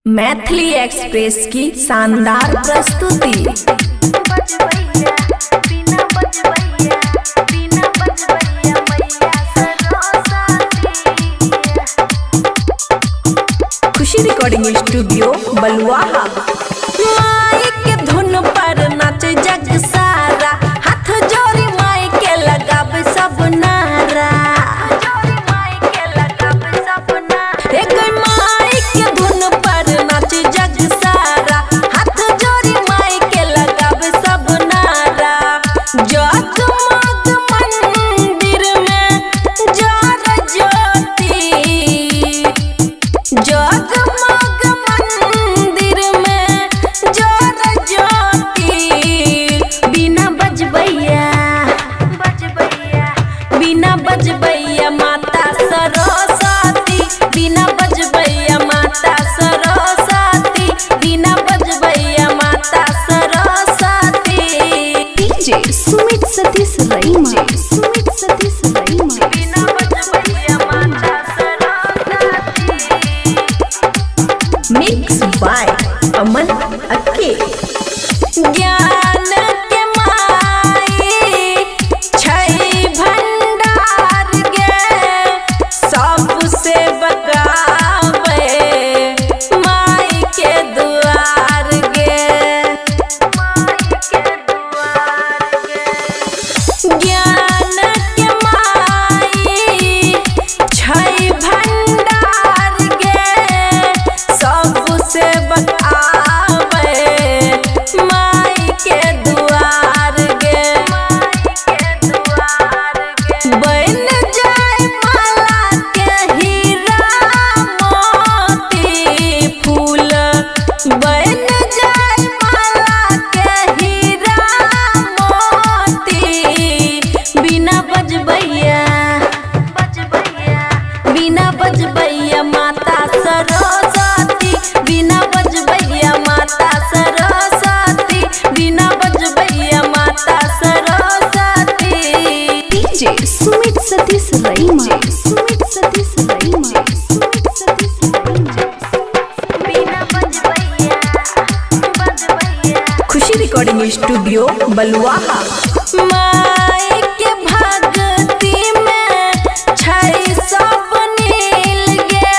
Maithili express की शानदार प्रस्तुति। खुशी रिकॉर्डिंग स्टूडियो बलुआहा। माई के धुन पर नाचे जग सारा, हाथ जोड़ी माई के लगावे सब नारा। एक माई के धुन पर नाचे जग सारा, हाथ जोड़ी माई के लगावे सब नारा। जगमग मंदिर में ज्वाला ज्योति, जगमग मंदिर में ज्वाला ज्योति। बिना बजबैया बिना बजबैया माता सरस्वती, बिना बजबैया माता सरस्वती, बिना बजबैया माता सरस्वती। डीजे सुमित सतीश रईमा, सुमित सतीश रईमा। बिना बजबैया माता सरस्वती। मिक्स बाय अमन अक्के। ज्ञान के माई छै भंडार गे, सबसे बगावे माई के दुआर गे। ज्ञान के माई छै भंडार गे, सबसे बगावे माई के दुआर गे। बन जाए माला के हीरा मोती फूल, बन जाए माला के हीरा मोती। बिना बजबैया बिना बजबैया माता सरस्वती, बिना बजबैया माता सरस्वती, बिना बजबैया माता सरस्वती। डीजे सुमित सतीश रईमा, सुमित सतीश रईमा, सुमित सतीश रईमा। बिना बजबैया खुशी रिकॉर्डिंग स्टूडियो बलुआहा। माई के भक्ति में छै सब नील गे,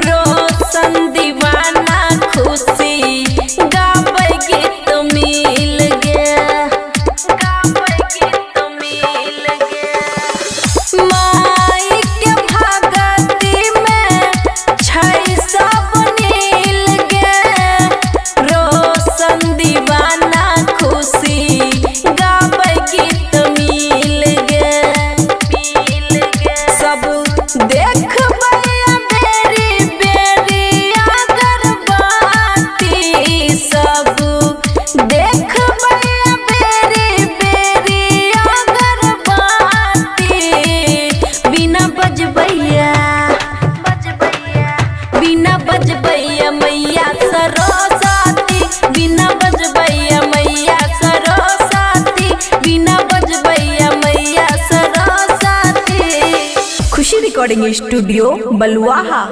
रोशन दीवाना खुशी गावे गीत मिल गे, गावे गीत मिल गे। माई के भक्ति में छै सब नील गे, रोशन दीवाना खुशी गावे गीत मिल गे। सब देखबै बेरी बेरी अगरबत्ती, सब देखबै बेरी बेरी अगरबत्ती। बिना बजबैया बिना बजबैया मैया सरस्वती, बिना बजबैया मैया सरस्वती, बिना बजबैया मैया सरस्वती। खुशी रिकॉर्डिंग स्टूडियो बलुआहा।